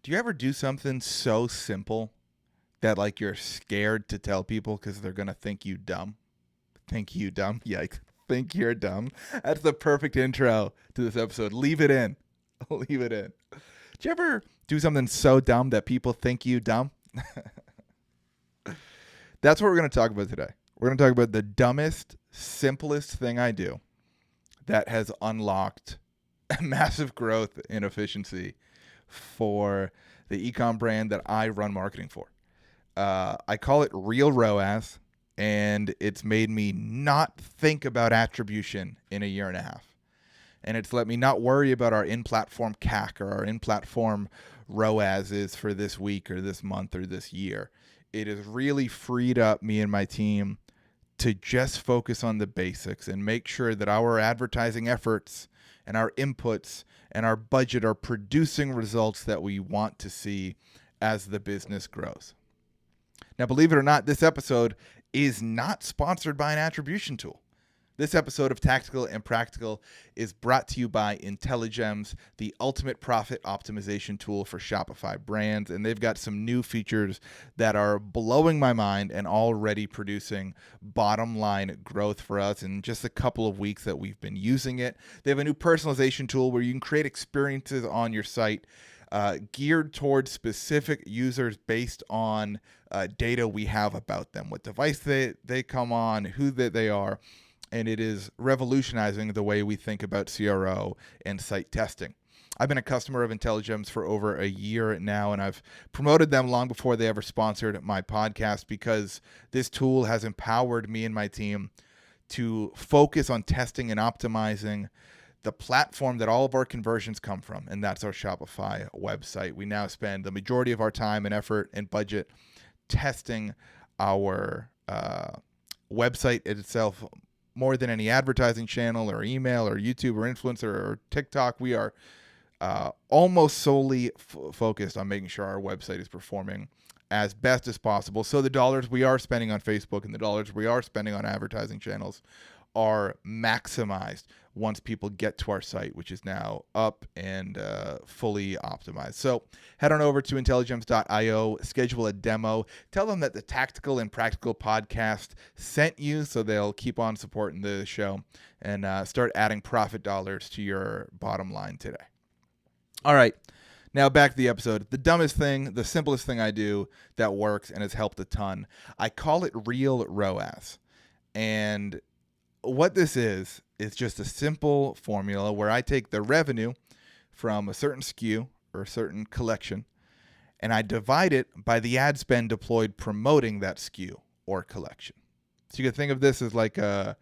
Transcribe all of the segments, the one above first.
Do you ever do something so simple that like you're scared to tell people because they're gonna think you dumb? Think you dumb? Yikes. Think you're dumb. That's the perfect intro to this episode. Leave it in. Leave it in. Do you ever do something so dumb that people think you dumb? That's what we're going to talk about today. We're going to talk about the dumbest, simplest thing I do that has unlocked massive growth and efficiency for the ecom brand that I run marketing for. I call it real ROAS, and it's made me not think about attribution in a year and a half. And it's let me not worry about our in-platform CAC or our in-platform ROAS is for this week or this month or this year. It has really freed up me and my team to just focus on the basics and make sure that our advertising efforts and our inputs and our budget are producing results that we want to see as the business grows. Now, believe it or not, this episode is not sponsored by an attribution tool. This episode of Tactical and Practical is brought to you by IntelliGems, the ultimate profit optimization tool for Shopify brands. And they've got some new features that are blowing my mind and already producing bottom line growth for us in just a couple of weeks that we've been using it. They have a new personalization tool where you can create experiences on your site geared towards specific users based on data we have about them, what device they come on, who they are. And it is revolutionizing the way we think about CRO and site testing. I've been a customer of IntelliGems for over a year now, and I've promoted them long before they ever sponsored my podcast because this tool has empowered me and my team to focus on testing and optimizing the platform that all of our conversions come from, and that's our Shopify website. We now spend the majority of our time and effort and budget testing our website itself more than any advertising channel or email or YouTube or influencer or TikTok. We are almost solely focused on making sure our website is performing as best as possible. So the dollars we are spending on Facebook and the dollars we are spending on advertising channels are maximized once people get to our site, which is now up and fully optimized. So head on over to intelligems.io, schedule a demo, tell them that the Tactical and Practical podcast sent you so they'll keep on supporting the show and start adding profit dollars to your bottom line today. All right, now back to the episode. The dumbest thing, the simplest thing I do that works and has helped a ton. I call it real ROAS. And what this is just a simple formula where I take the revenue from a certain SKU or a certain collection and I divide it by the ad spend deployed promoting that SKU or collection. So you can think of this as like a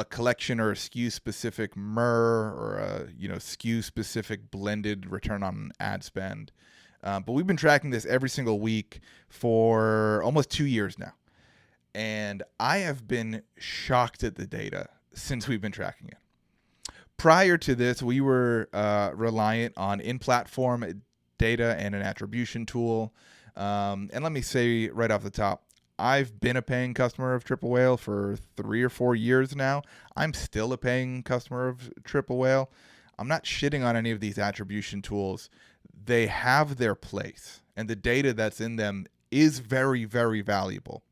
collection or a SKU specific MER or a SKU specific blended return on ad spend. But we've been tracking this every single week for almost 2 years now. And I have been shocked at the data since we've been tracking it. Prior to this, we were reliant on in-platform data and an attribution tool. And let me say right off the top, I've been a paying customer of Triple Whale for 3 or 4 years now. I'm still a paying customer of Triple Whale. I'm not shitting on any of these attribution tools. They have their place, and the data that's in them is very, very valuable.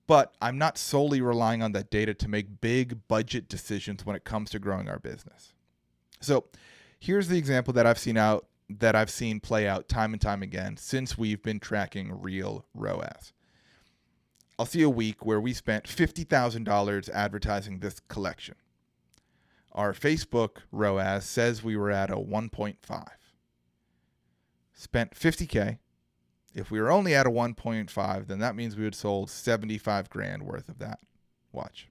But I'm not solely relying on that data to make big budget decisions when it comes to growing our business. So here's the example that I've seen play out time and time again since we've been tracking real ROAS. I'll see a week where we spent $50,000 advertising this collection. Our Facebook ROAS says we were at a 1.5. Spent $50K. If we were only at a 1.5, then that means we would sold $75,000 worth of that watch.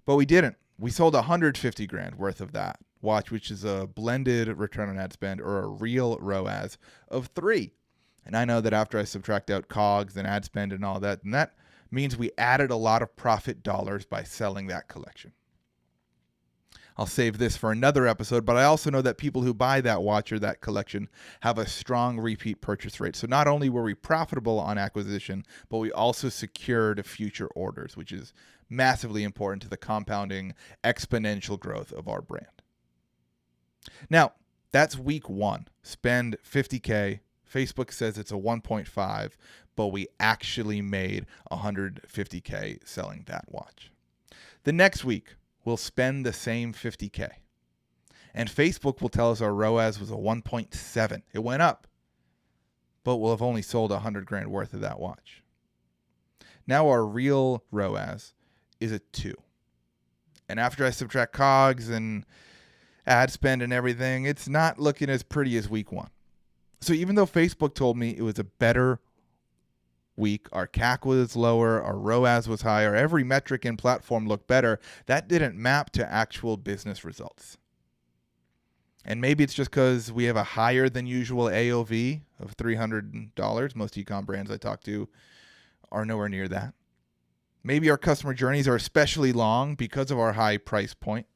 But we didn't. We sold $150,000 worth of that watch, which is a blended return on ad spend or a real ROAS of 3. And I know that after I subtract out COGS and ad spend and all that, then that means we added a lot of profit dollars by selling that collection. I'll save this for another episode, but I also know that people who buy that watch or that collection have a strong repeat purchase rate. So not only were we profitable on acquisition, but we also secured future orders, which is massively important to the compounding exponential growth of our brand. Now, that's week 1. Spend $50K Facebook says it's a 1.5, but we actually made 150K selling that watch. The next week, we'll spend the same 50K. And Facebook will tell us our ROAS was a 1.7. It went up, but we'll have only sold 100 grand worth of that watch. Now our real ROAS is a 2. And after I subtract COGS and ad spend and everything, it's not looking as pretty as week 1. So even though Facebook told me it was a better week, our CAC was lower, our ROAS was higher, every metric in platform looked better, that didn't map to actual business results. And maybe it's just because we have a higher than usual AOV of $300. Most e-com brands I talk to are nowhere near that. Maybe our customer journeys are especially long because of our high price point.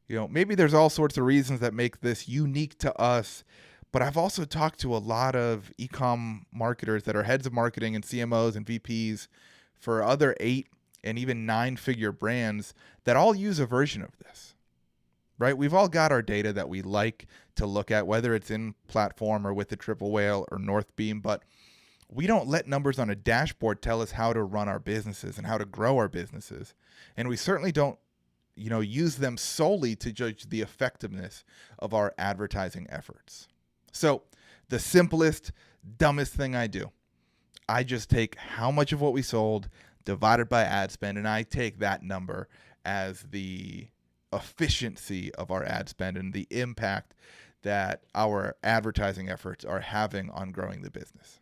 Maybe there's all sorts of reasons that make this unique to us. But I've also talked to a lot of e-com marketers that are heads of marketing and CMOs and VPs for other 8 and even 9-figure brands that all use a version of this, right? We've all got our data that we like to look at, whether it's in platform or with the Triple Whale or Northbeam, but we don't let numbers on a dashboard tell us how to run our businesses and how to grow our businesses. And we certainly don't, use them solely to judge the effectiveness of our advertising efforts. So the simplest, dumbest thing I do, I just take how much of what we sold divided by ad spend, and I take that number as the efficiency of our ad spend and the impact that our advertising efforts are having on growing the business.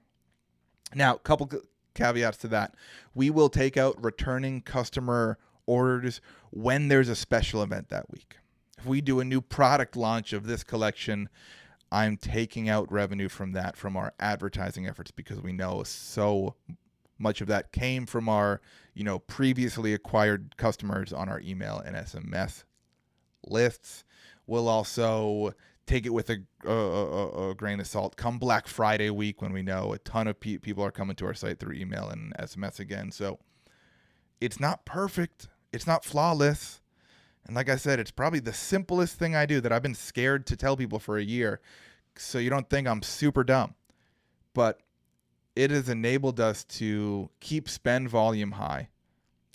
Now, a couple caveats to that. We will take out returning customer orders when there's a special event that week. If we do a new product launch of this collection, I'm taking out revenue from that, from our advertising efforts, because we know so much of that came from our, previously acquired customers on our email and SMS lists. We'll also take it with a grain of salt come Black Friday week, when we know a ton of people are coming to our site through email and SMS again. So it's not perfect. It's not flawless. And like I said, it's probably the simplest thing I do that I've been scared to tell people for a year, so you don't think I'm super dumb. But it has enabled us to keep spend volume high,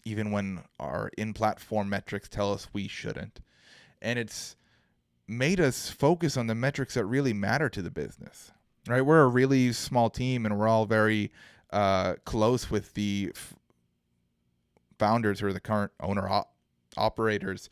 even when our in-platform metrics tell us we shouldn't. And it's made us focus on the metrics that really matter to the business, right? We're a really small team, and we're all very close with the founders who are the current operators.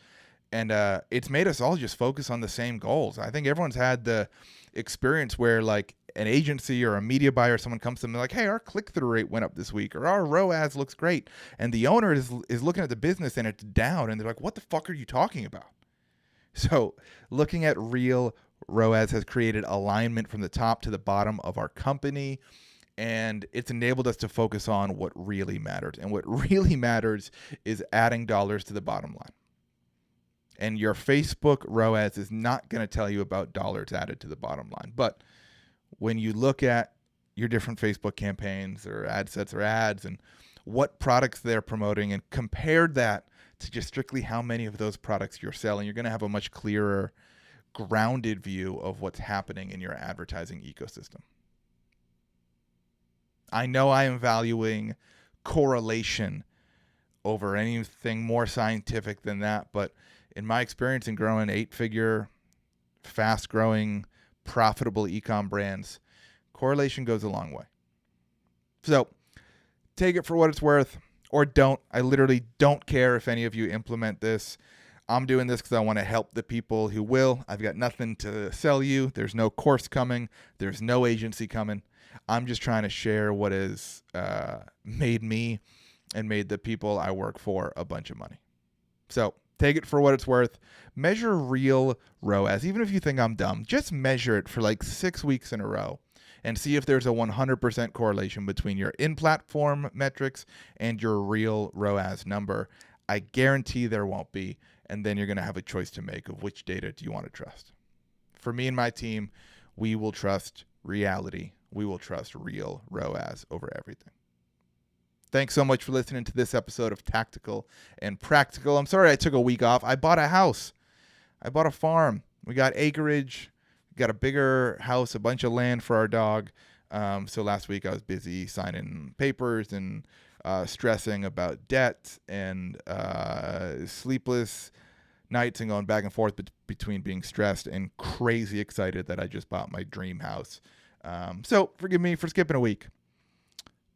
And it's made us all just focus on the same goals. I think everyone's had the experience where like an agency or a media buyer, someone comes to them and they're like, hey, our click-through rate went up this week, or our ROAS looks great. And the owner is looking at the business and it's down. And they're like, what the fuck are you talking about? So looking at real ROAS has created alignment from the top to the bottom of our company. And it's enabled us to focus on what really matters. And what really matters is adding dollars to the bottom line. And your Facebook ROAS is not going to tell you about dollars added to the bottom line. But when you look at your different Facebook campaigns or ad sets or ads and what products they're promoting and compare that to just strictly how many of those products you're selling, you're going to have a much clearer, grounded view of what's happening in your advertising ecosystem. I know I am valuing correlation over anything more scientific than that, but in my experience in growing 8-figure, fast-growing, profitable e-com brands, correlation goes a long way. So take it for what it's worth, or don't. I literally don't care if any of you implement this. I'm doing this because I want to help the people who will. I've got nothing to sell you. There's no course coming. There's no agency coming. I'm just trying to share what has made me and made the people I work for a bunch of money. So take it for what it's worth. Measure real ROAS. Even if you think I'm dumb, just measure it for like 6 weeks in a row and see if there's a 100% correlation between your in-platform metrics and your real ROAS number. I guarantee there won't be. And then you're going to have a choice to make of which data do you want to trust. For me and my team, we will trust reality. We will trust real ROAS over everything. Thanks so much for listening to this episode of Tactical and Practical. I'm sorry I took a week off. I bought a house. I bought a farm. We got acreage. got a bigger house, a bunch of land for our dog. So last week I was busy signing papers and stressing about debt and sleepless nights and going back and forth between being stressed and crazy excited that I just bought my dream house. So forgive me for skipping a week.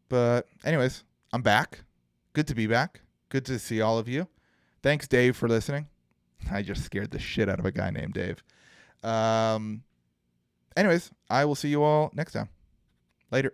But anyways, I'm back. Good to be back. Good to see all of you. Thanks, Dave, for listening. I just scared the shit out of a guy named Dave. Anyways, I will see you all next time. Later.